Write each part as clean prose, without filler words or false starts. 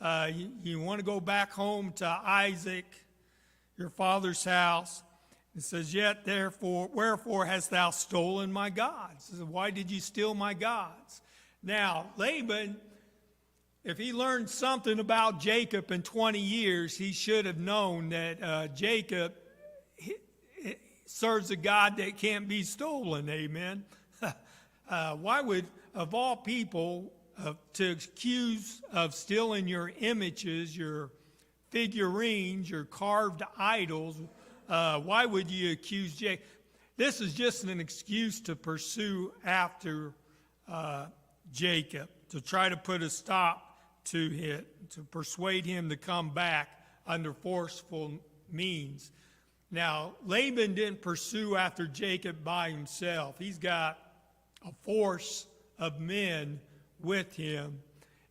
You want to go back home to Isaac, your father's house. It says, yet therefore, wherefore hast thou stolen my gods? It says, why did you steal my gods? Now, Laban, if he learned something about Jacob in 20 years, he should have known that Jacob serves a God that can't be stolen, amen? Why would, of all people, to accuse of stealing your images, your figurines, your carved idols, why would you accuse Jacob? This is just an excuse to pursue after Jacob, to try to put a stop to it, to persuade him to come back under forceful means. Now, Laban didn't pursue after Jacob by himself. He's got a force of men with him,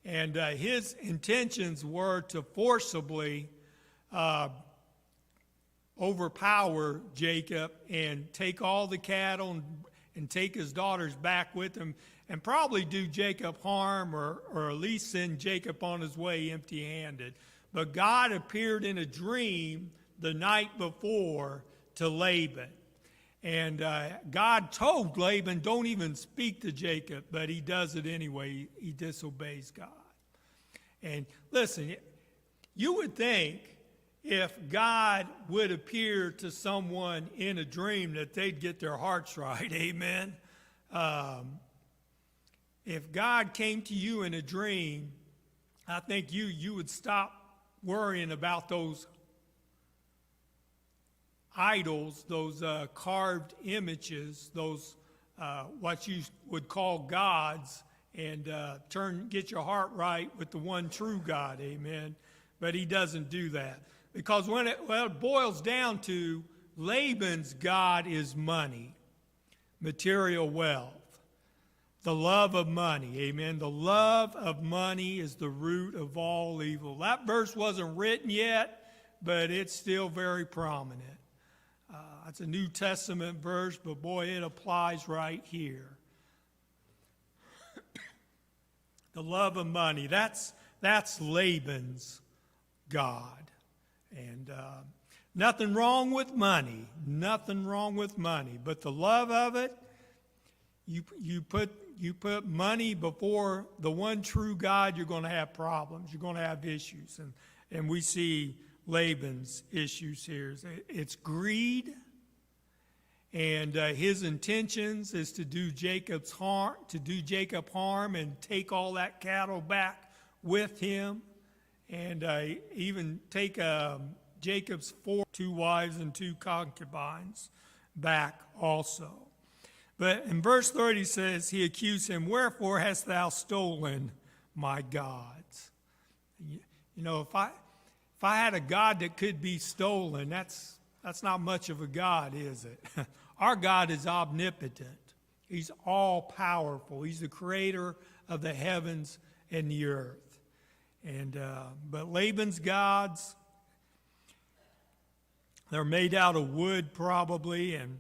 and his intentions were to forcibly overpower Jacob and take all the cattle and take his daughters back with him and probably do Jacob harm or at least send Jacob on his way empty-handed. But God appeared in a dream the night before to Laban. And God told Laban, don't even speak to Jacob, but he does it anyway. He disobeys God. And listen, you would think if God would appear to someone in a dream that they'd get their hearts right, amen? If God came to you in a dream, I think you would stop worrying about those idols, those carved images, those what you would call gods, and get your heart right with the one true God, amen? But he doesn't do that. Because when it boils down to Laban's God is money, material wealth, the love of money, amen? The love of money is the root of all evil. That verse wasn't written yet, but it's still very prominent. It's a New Testament verse, but boy, it applies right here. The love of money, that's Laban's God. And nothing wrong with money, nothing wrong with money. But the love of it, you put money before the one true God, you're going to have problems. You're going to have issues. And we see Laban's issues here. It's greed. And his intentions is to do Jacob harm and take all that cattle back with him. And even take Jacob's 2 wives and 2 concubines back also. But in verse 30 says, he accused him, wherefore hast thou stolen my gods? You know, if I had a God that could be stolen, that's not much of a God, is it? Our God is omnipotent. He's all-powerful. He's the creator of the heavens and the earth. And but Laban's gods, they're made out of wood probably, and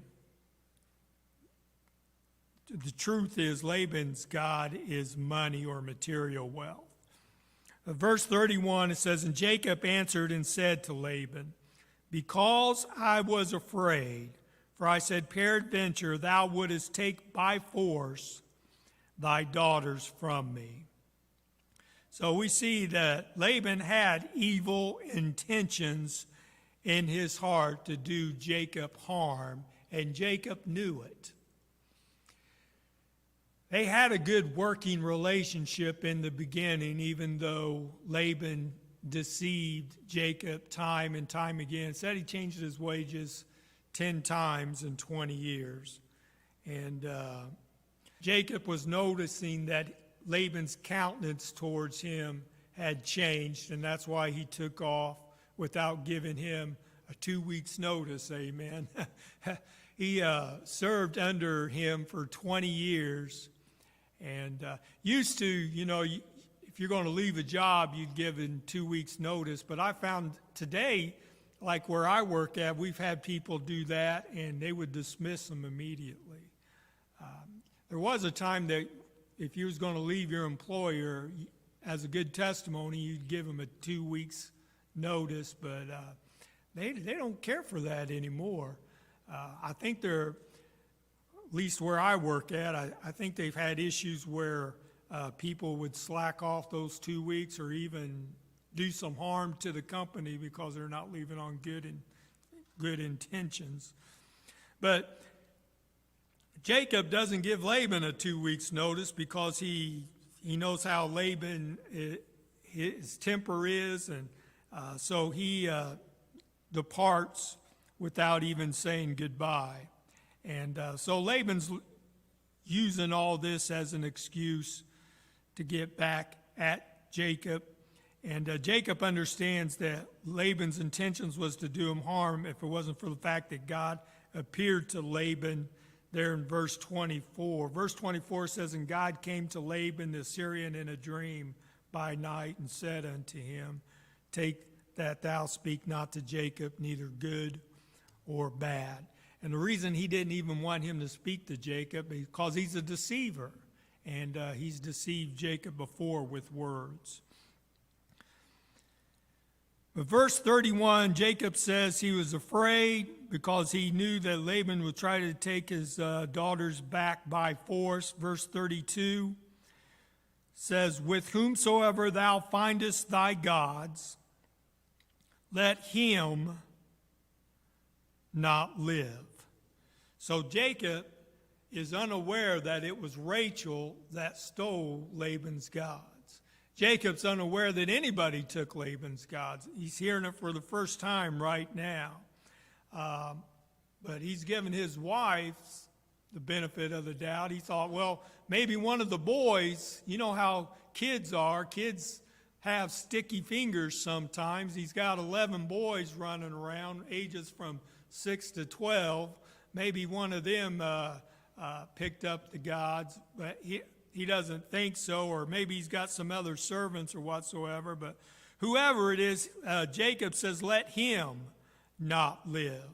the truth is Laban's God is money or material wealth. Verse 31, it says, and Jacob answered and said to Laban, because I was afraid, for I said, peradventure thou wouldest take by force thy daughters from me. So we see that Laban had evil intentions in his heart to do Jacob harm, and Jacob knew it. They had a good working relationship in the beginning, even though Laban deceived Jacob time and time again. Said he changed his wages 10 times in 20 years. And Jacob was noticing that Laban's countenance towards him had changed, and that's why he took off without giving him a 2 weeks notice, amen. He served under him for 20 years, and used to, if you're going to leave a job, you'd give in 2 weeks notice, but I found today, like where I work at, we've had people do that, and they would dismiss them immediately. There was a time that if you was going to leave your employer, as a good testimony, you'd give them a 2 weeks notice, but they don't care for that anymore. I think they're, at least where I work at, I think they've had issues where people would slack off those 2 weeks or even do some harm to the company because they're not leaving on good intentions. But Jacob doesn't give Laban a 2 weeks notice because he knows how Laban, his temper is, and so he departs without even saying goodbye. And so Laban's using all this as an excuse to get back at Jacob. And Jacob understands that Laban's intentions was to do him harm if it wasn't for the fact that God appeared to Laban there in verse 24. Verse 24 says, "And God came to Laban the Syrian in a dream by night and said unto him, Take that thou speak not to Jacob, neither good or bad." And the reason he didn't even want him to speak to Jacob is because he's a deceiver. And he's deceived Jacob before with words. But verse 31, Jacob says he was afraid because he knew that Laban would try to take his daughters back by force. Verse 32 says, "With whomsoever thou findest thy gods, let him not live." So Jacob is unaware that it was Rachel that stole Laban's gods. Jacob's unaware that anybody took Laban's gods. He's hearing it for the first time right now. But he's given his wife the benefit of the doubt. He thought, well, maybe one of the boys, you know how kids are. Kids have sticky fingers sometimes. He's got 11 boys running around, ages from 6 to 12. Maybe one of them picked up the gods, but he doesn't think so, or maybe he's got some other servants or whatsoever. But whoever it is, Jacob says, let him not live.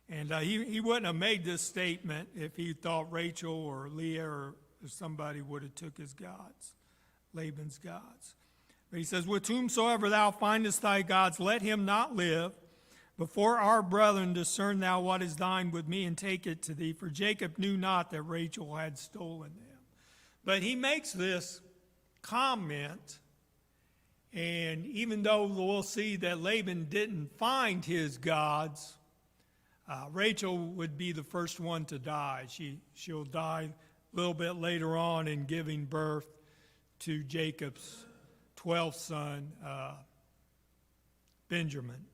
And he wouldn't have made this statement if he thought Rachel or Leah or somebody would have took his gods, Laban's gods. But he says, with whomsoever thou findest thy gods, let him not live. Before our brethren discern thou what is thine with me, and take it to thee. For Jacob knew not that Rachel had stolen them. But he makes this comment, and even though we'll see that Laban didn't find his gods, Rachel would be the first one to die. She'll die a little bit later on in giving birth to Jacob's 12th son, Benjamin.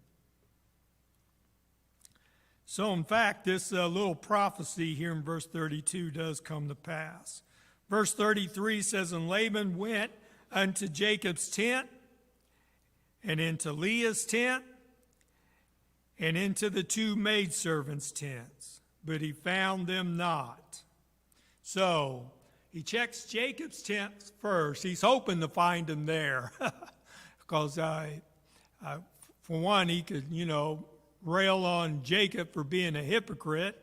So, in fact, this little prophecy here in verse 32 does come to pass. Verse 33 says, And Laban went unto Jacob's tent, and into Leah's tent, and into the two maidservants' tents, but he found them not. So, he checks Jacob's tent first. He's hoping to find them there, because for one, he could, rail on Jacob for being a hypocrite,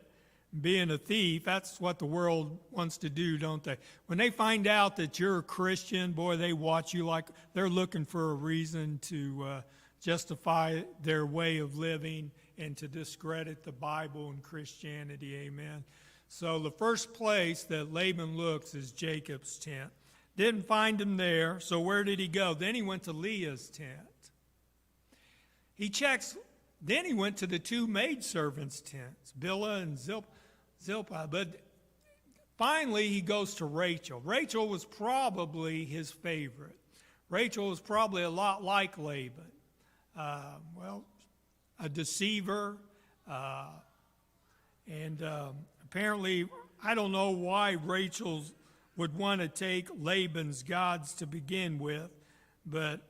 being a thief. That's what the world wants to do, don't they? When they find out that you're a Christian, boy, they watch you like they're looking for a reason to justify their way of living and to discredit the Bible and Christianity, amen. So the first place that Laban looks is Jacob's tent. Didn't find him there, so where did he go? Then he went to Leah's tent. Then he went to the two maidservants' tents, Bilhah and Zilpah. But finally, he goes to Rachel. Rachel was probably his favorite. Rachel was probably a lot like Laban. A deceiver. And apparently, I don't know why Rachel would want to take Laban's gods to begin with, but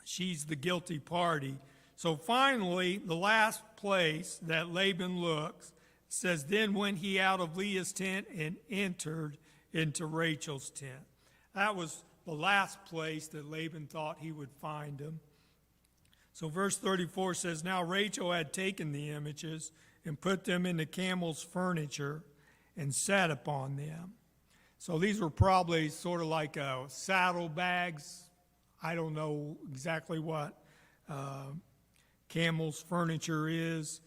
she's the guilty party. So finally, the last place that Laban looks says, Then went he out of Leah's tent and entered into Rachel's tent. That was the last place that Laban thought he would find him. So verse 34 says, Now Rachel had taken the images and put them in the camel's furniture and sat upon them. So these were probably sort of like saddlebags. I don't know exactly what camel's furniture is,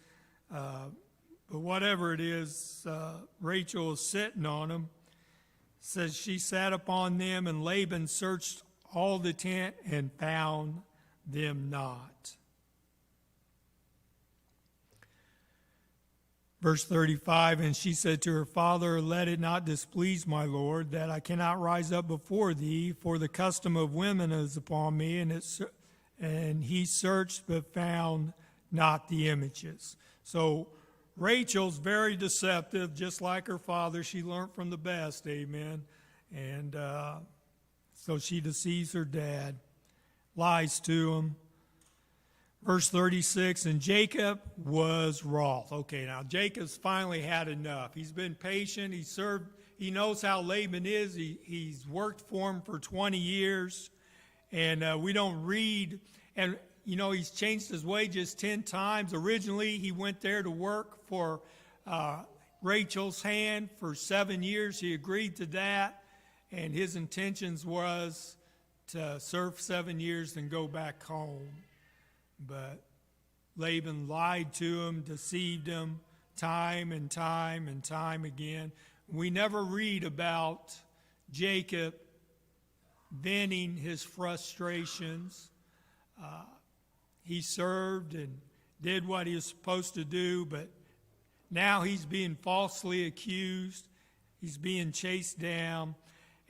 but whatever it is, Rachel is sitting on them. It says she sat upon them, and Laban searched all the tent and found them not. Verse 35, and she said to her father, let it not displease my lord, that I cannot rise up before thee, for the custom of women is upon me. And he searched but found not the images. So Rachel's very deceptive, just like her father. She learned from the best, amen. And so she deceives her dad, lies to him. Verse 36, and Jacob was wroth. Okay, now Jacob's finally had enough. He's been patient. He knows how Laban is. He's worked for him for 20 years. And we don't read. And, you know, he's changed his wages 10 times. Originally, he went there to work for Rachel's hand for 7 years. He agreed to that. And his intentions was to serve 7 years and go back home. But Laban lied to him, deceived him time and time and time again. We never read about Jacob venting his frustrations. He served and did what he was supposed to do, but now he's being falsely accused. He's being chased down.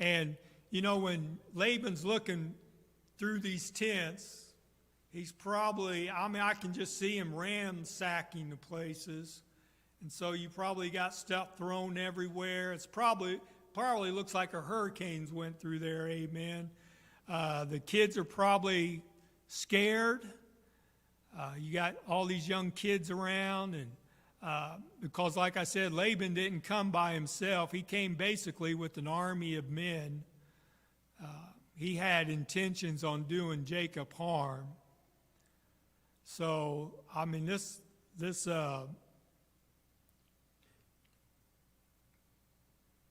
And, you know, when Laban's looking through these tents, he's probably, I can just see him ransacking the places. And so you probably got stuff thrown everywhere. It's probably looks like a hurricane's went through there, amen. The kids are probably scared. You got all these young kids around, and because, like I said, Laban didn't come by himself. He came basically with an army of men. He had intentions on doing Jacob harm. So, I mean, this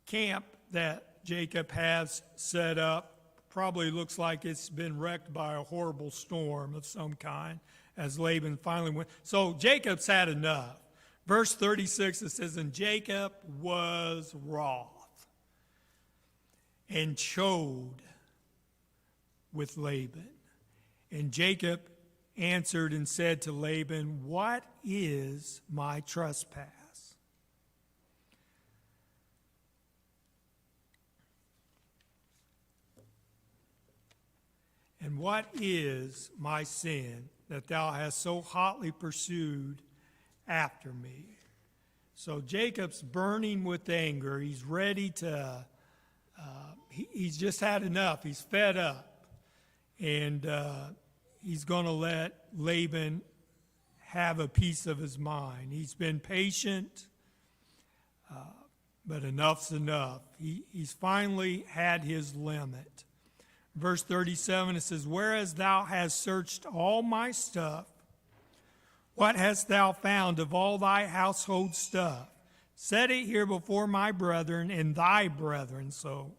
camp that Jacob has set up probably looks like it's been wrecked by a horrible storm of some kind as Laban finally went. So Jacob's had enough. Verse 36, it says, and Jacob was wroth and chode with Laban. And Jacob answered and said to Laban, what is my trespass? And what is my sin that thou hast so hotly pursued after me? So Jacob's burning with anger. He's ready to, he's just had enough. He's fed up. And he's going to let Laban have a piece of his mind. He's been patient, but enough's enough. He's finally had his limit. Verse 37, it says, whereas thou hast searched all my stuff, what hast thou found of all thy household stuff? Set it here before my brethren and thy brethren. So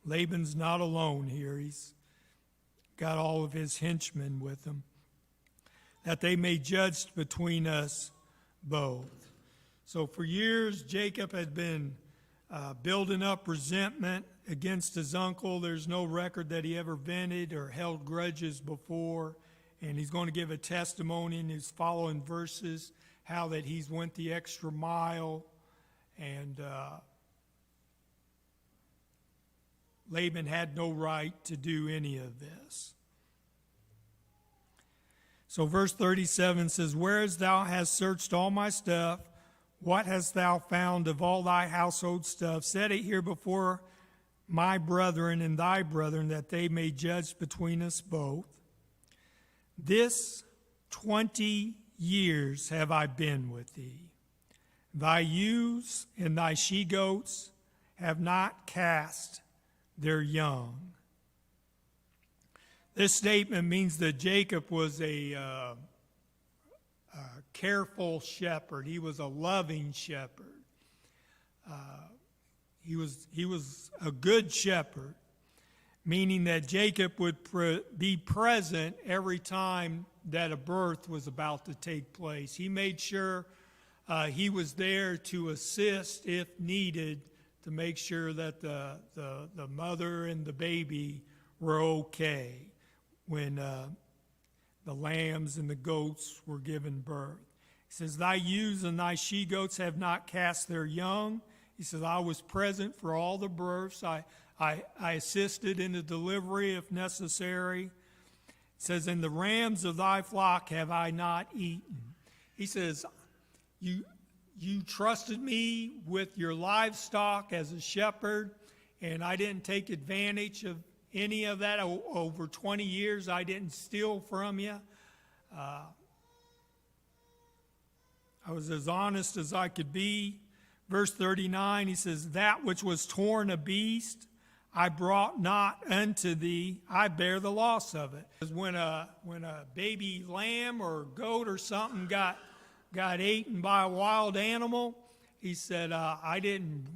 Laban's not alone here. He's got all of his henchmen with him, that they may judge between us both. So for years, Jacob had been building up resentment against his uncle. There's no record that he ever vented or held grudges before. And he's going to give a testimony in his following verses, how that he's went the extra mile. And Laban had no right to do any of this. So verse 37 says, whereas thou hast searched all my stuff, what hast thou found of all thy household stuff? Set it here before my brethren and thy brethren, that they may judge between us both. This 20 years have I been with thee. Thy ewes and thy she-goats have not cast their young. This statement means that Jacob was a careful shepherd. He was a loving shepherd. He was a good shepherd, meaning that Jacob would be present every time that a birth was about to take place. He made sure he was there to assist if needed, to make sure that the mother and the baby were okay when the lambs and the goats were given birth. He says, thy ewes and thy she-goats have not cast their young. He says, I was present for all the births. I assisted in the delivery if necessary. He says, and the rams of thy flock have I not eaten. He says, you trusted me with your livestock as a shepherd, and I didn't take advantage of any of that. Over 20 years, I didn't steal from you. I was as honest as I could be. Verse 39, he says, that which was torn a beast, I brought not unto thee, I bear the loss of it. Because when a baby lamb or goat or something got eaten by a wild animal, he said, I didn't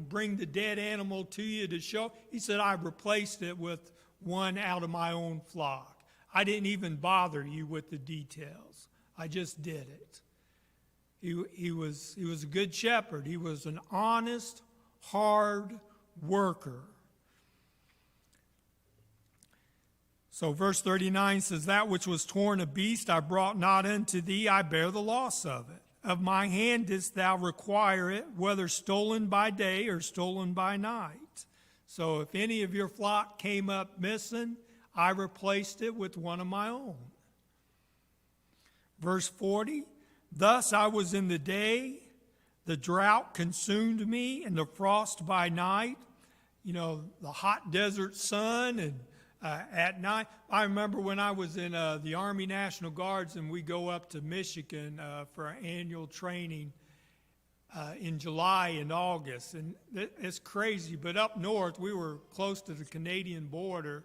bring the dead animal to you to show. He said, I replaced it with one out of my own flock. I didn't even bother you with the details. I just did it. He was a good shepherd. He was an honest, hard worker. So verse 39 says, that which was torn a beast I brought not unto thee, I bear the loss of it. Of my hand didst thou require it, whether stolen by day or stolen by night. So if any of your flock came up missing, I replaced it with one of my own. Verse 40, thus I was in the day, the drought consumed me, and the frost by night. You know, the hot desert sun, and at night. I remember when I was in the Army National Guards, and we go up to Michigan for our annual training in July and August. And it's crazy, but up north, we were close to the Canadian border,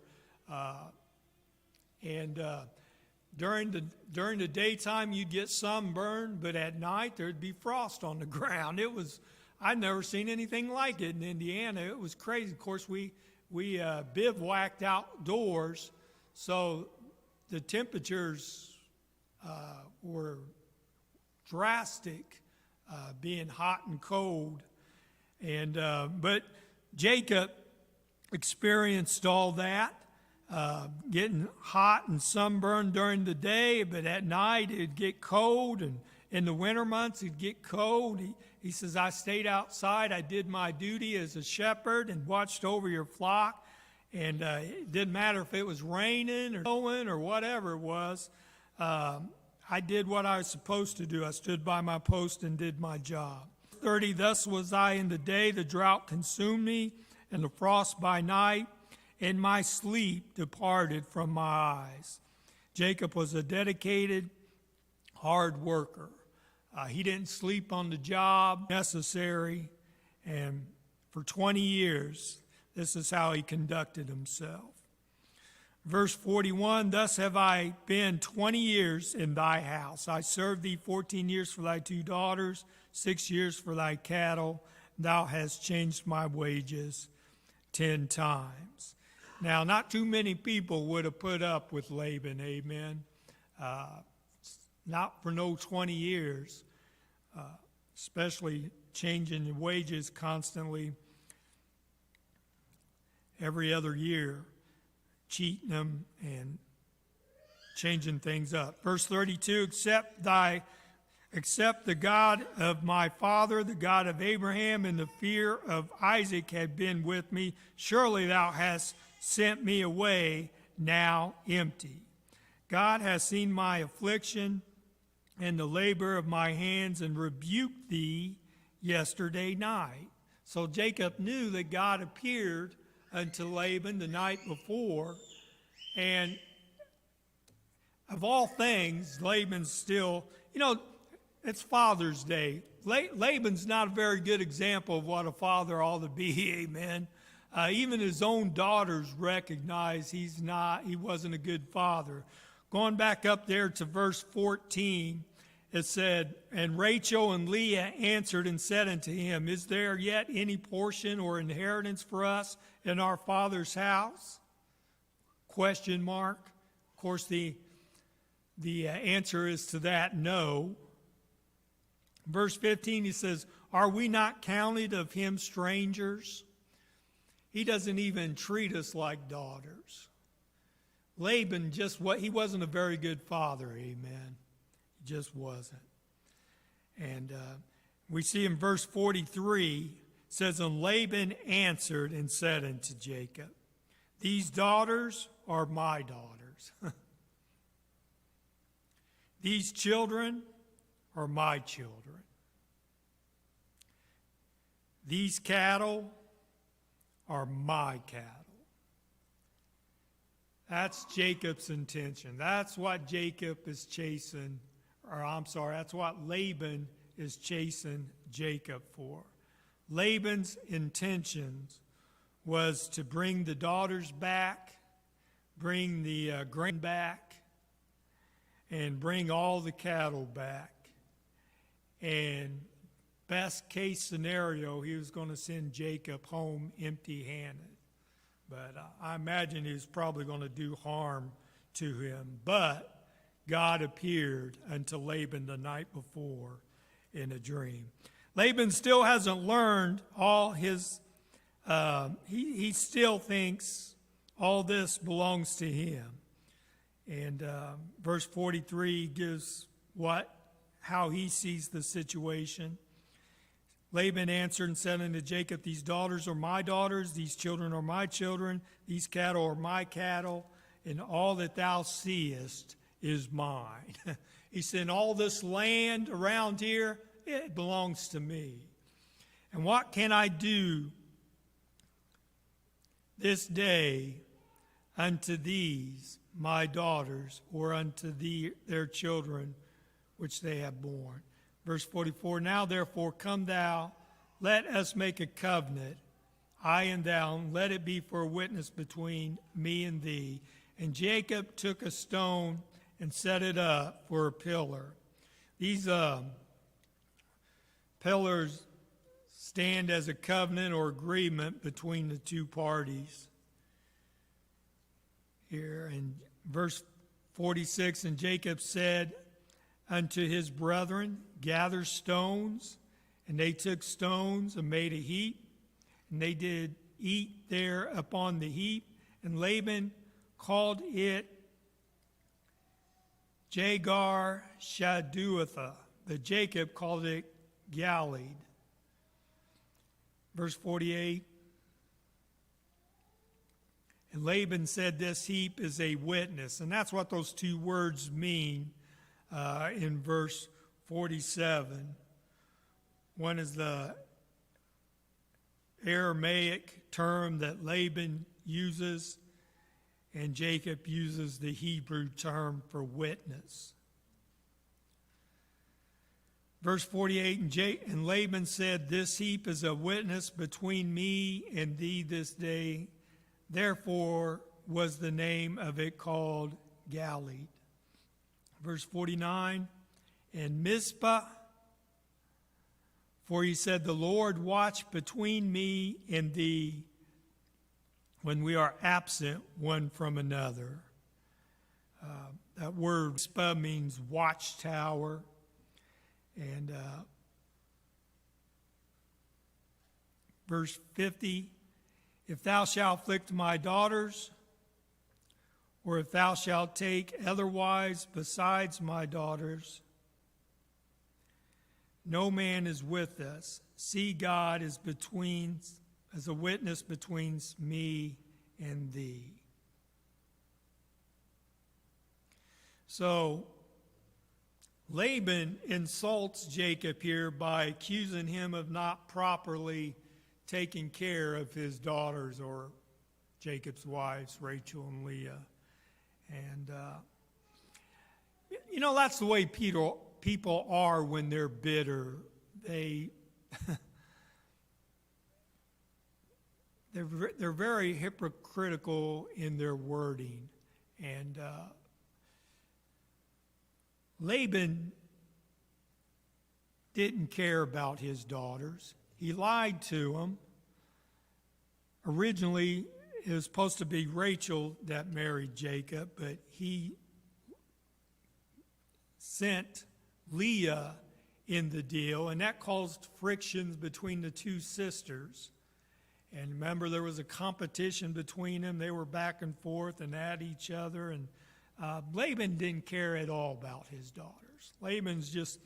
and during the daytime, you'd get sunburned, but at night, there'd be frost on the ground. I'd never seen anything like it in Indiana. It was crazy. Of course, we bivouacked outdoors, so the temperatures were drastic, being hot and cold. And but Jacob experienced all that. Getting hot and sunburned during the day, but at night it'd get cold, and in the winter months it'd get cold. He says, I stayed outside, I did my duty as a shepherd and watched over your flock, and it didn't matter if it was raining or snowing or whatever it was. I did what I was supposed to do. I stood by my post and did my job. 30, thus was I in the day, the drought consumed me, and the frost by night, and my sleep departed from my eyes. Jacob was a dedicated, hard worker. He didn't sleep on the job necessary, and for 20 years, this is how he conducted himself. Verse 41, thus have I been 20 years in thy house. I served thee 14 years for thy 2 daughters, 6 years for thy cattle. Thou hast changed my wages 10 times. Now, not too many people would have put up with Laban, amen. Not for no 20 years, especially changing wages constantly every other year, cheating them and changing things up. Verse 32, except the God of my father, the God of Abraham, and the fear of Isaac had been with me, surely thou hast sent me away now empty. God has seen my affliction and the labor of my hands and rebuked thee yesterday night. So Jacob knew that God appeared unto Laban the night before, and of all things, Laban's still, it's Father's Day. Laban's not a very good example of what a father ought to be, amen. Even his own daughters recognize he wasn't a good father. Going back up there to verse 14, it said, and Rachel and Leah answered and said unto him, is there yet any portion or inheritance for us in our father's house? Question mark. Of course, the answer is to that, no. Verse 15, he says, are we not counted of him strangers? He doesn't even treat us like daughters. Laban he wasn't a very good father, amen. He just wasn't. And we see in verse 43, it says, and Laban answered and said unto Jacob, these daughters are my daughters. These children are my children. These cattle are my cattle. That's Jacob's intention. That's what Jacob is chasing, that's what Laban is chasing Jacob for. Laban's intentions was to bring the daughters back, bring the grain back, and bring all the cattle back. And best case scenario, he was going to send Jacob home empty-handed. But I imagine he was probably going to do harm to him. But God appeared unto Laban the night before in a dream. Laban still hasn't learned all his, he still thinks all this belongs to him. And verse 43 gives how he sees the situation. Laban answered and said unto Jacob, these daughters are my daughters, these children are my children, these cattle are my cattle, and all that thou seest is mine. He said, all this land around here, it belongs to me. And what can I do this day unto these my daughters, or unto their children which they have borne? Verse 44, now therefore come thou, let us make a covenant, I and thou, and let it be for a witness between me and thee. And Jacob took a stone and set it up for a pillar. These pillars stand as a covenant or agreement between the two parties. Here in verse 46, and Jacob said unto his brethren, gather stones. And they took stones and made a heap. And they did eat there upon the heap. And Laban called it Jagar Shaduatha, but Jacob called it Galeed. Verse 48, and Laban said, this heap is a witness. And that's what those two words mean in verse 47. One is the Aramaic term that Laban uses, and Jacob uses the Hebrew term for witness. Verse 48, and Laban said, this heap is a witness between me and thee this day. Therefore was the name of it called Galeed. Verse 49, and Mizpah, for he said, the Lord watch between me and thee when we are absent one from another. That word Mizpah means watchtower. And verse 50, if thou shalt afflict my daughters, or if thou shalt take otherwise besides my daughters, no man is with us. See, God is as a witness between me and thee. So Laban insults Jacob here by accusing him of not properly taking care of his daughters, or Jacob's wives, Rachel and Leah. And, that's the way people are when they're bitter. They're very hypocritical in their wording. And Laban didn't care about his daughters. He lied to them. Originally, it was supposed to be Rachel that married Jacob, but he sent Leah in the deal, and that caused frictions between the two sisters. And remember, there was a competition between them. They were back and forth and at each other, and Laban didn't care at all about his daughters. Laban's just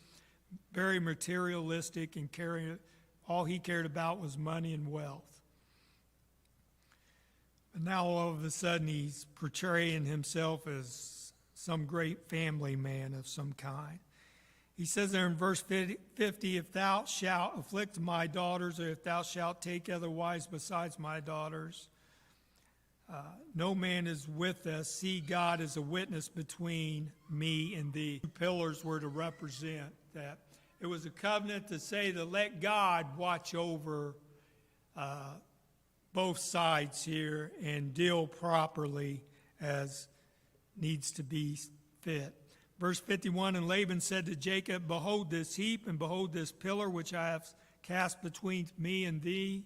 very materialistic and all he cared about was money and wealth. But now all of a sudden he's portraying himself as some great family man of some kind. He says there in verse 50, if thou shalt afflict my daughters, or if thou shalt take other wives besides my daughters, no man is with us. See, God is a witness between me and thee. Two pillars were to represent that. It was a covenant to say to let God watch over both sides here and deal properly as needs to be fit. Verse 51, and Laban said to Jacob, behold this heap, and behold this pillar which I have cast between me and thee.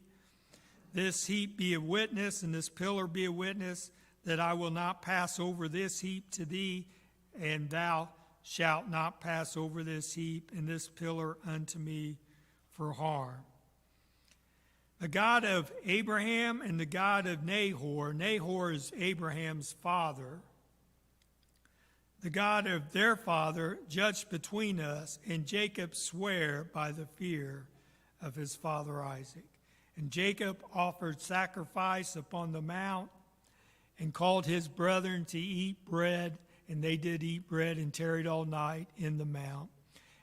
This heap be a witness, and this pillar be a witness, that I will not pass over this heap to thee, and thou shalt not pass over this heap and this pillar unto me for harm. The God of Abraham and the God of Nahor. Nahor is Abraham's father. The God of their father judged between us, and Jacob sware by the fear of his father Isaac. And Jacob offered sacrifice upon the mount and called his brethren to eat bread, and they did eat bread and tarried all night in the mount.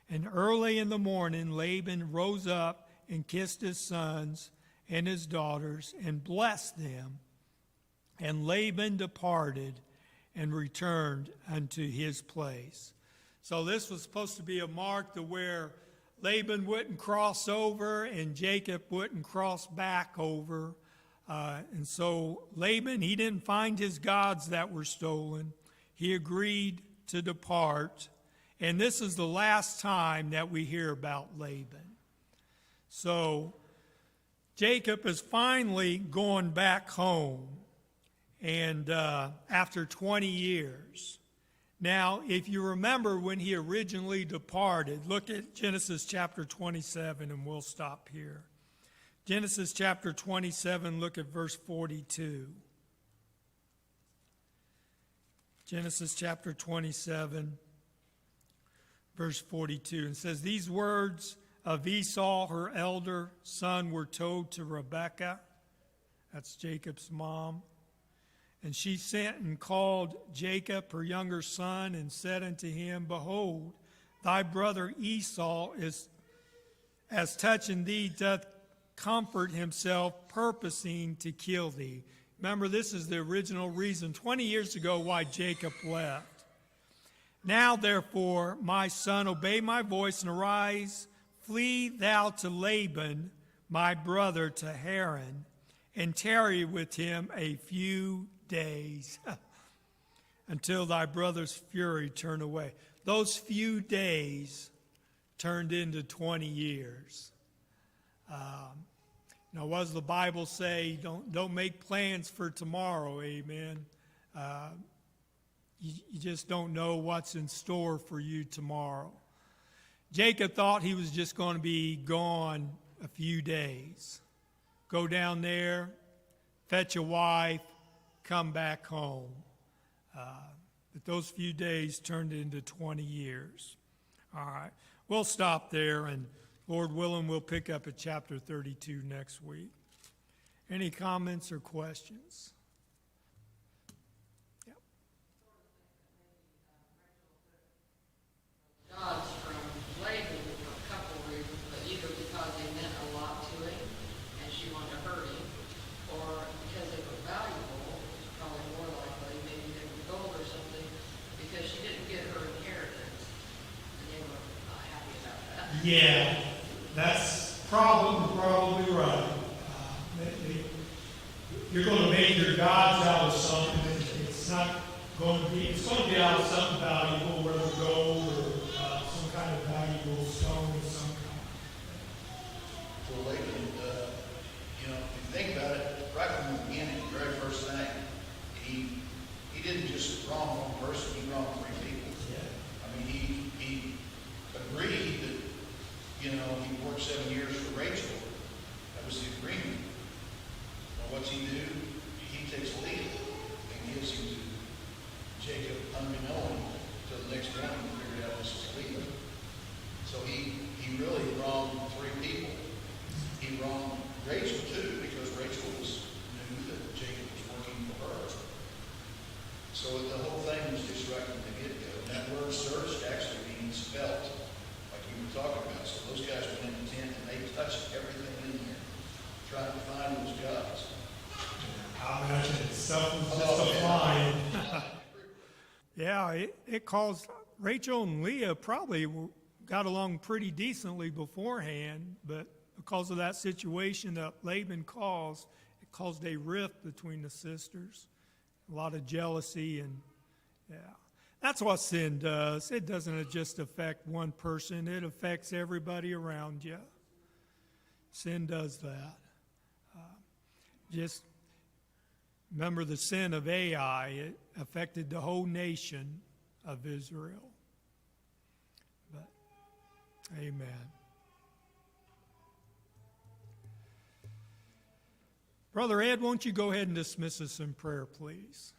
And early in the morning Laban rose up and kissed his sons and his daughters and blessed them. And Laban departed and returned unto his place. So this was supposed to be a mark to where Laban wouldn't cross over and Jacob wouldn't cross back over. And so Laban, he didn't find his gods that were stolen. He agreed to depart. And this is the last time that we hear about Laban. So Jacob is finally going back home. And after 20 years. Now, if you remember when he originally departed, look at Genesis chapter 27, and we'll stop here. Genesis chapter 27, look at verse 42. Genesis chapter 27, verse 42. It says, these words of Esau, her elder son, were told to Rebekah. That's Jacob's mom. And she sent and called Jacob, her younger son, and said unto him, behold, thy brother Esau is, as touching thee, doth comfort himself, purposing to kill thee. Remember, this is the original reason 20 years ago why Jacob left. Now, therefore, my son, obey my voice and arise, flee thou to Laban, my brother, to Haran, and tarry with him a few days until thy brother's fury turn away. Those few days turned into 20 years. Now, what does the Bible say? Don't make plans for tomorrow, amen. You just don't know what's in store for you tomorrow. Jacob thought he was just going to be gone a few days. Go down there, fetch a wife, come back home. But those few days turned into 20 years. All right. We'll stop there, and Lord willing, we'll pick up at chapter 32 next week. Any comments or questions? Yep. Gods from Laban for a couple of reasons, but either because they meant a lot to him and she wanted to hurt him, or because they were valuable, probably more likely, maybe they were gold or something, because she didn't get her inheritance. And they were not happy about that. Yeah, that's probably right. You're going to make your gods out of something. It's going to be out of something valuable, whether gold or some kind of valuable stone of some kind. for Laban. You know, if you think about it, right from the beginning, the very first thing, he didn't just wrong one person, he wronged three people. Yeah. I mean, he agreed that, you know, he worked 7 years for Rachel. That was the agreement. Well, what's he do? He takes Leah and gives him to Jacob unbeknown till the next morning he figured out this is Leah. So he really wronged three people. He wronged Rachel too, because Rachel knew that Jacob was working for her. So the whole thing was just right from the get-go. And that word searched actually means felt, like you were talking about. So those guys went in the tent and they touched everything in there, trying to find those guys. I imagine stuff was just flying. Yeah, it caused Rachel and Leah probably got along pretty decently beforehand, but because of that situation that Laban caused, it caused a rift between the sisters, a lot of jealousy, and yeah. That's what sin does. It doesn't just affect one person, it affects everybody around you. Sin does that. Just remember the sin of Ai, it affected the whole nation of Israel. But, amen. Brother Ed, won't you go ahead and dismiss us in prayer, please?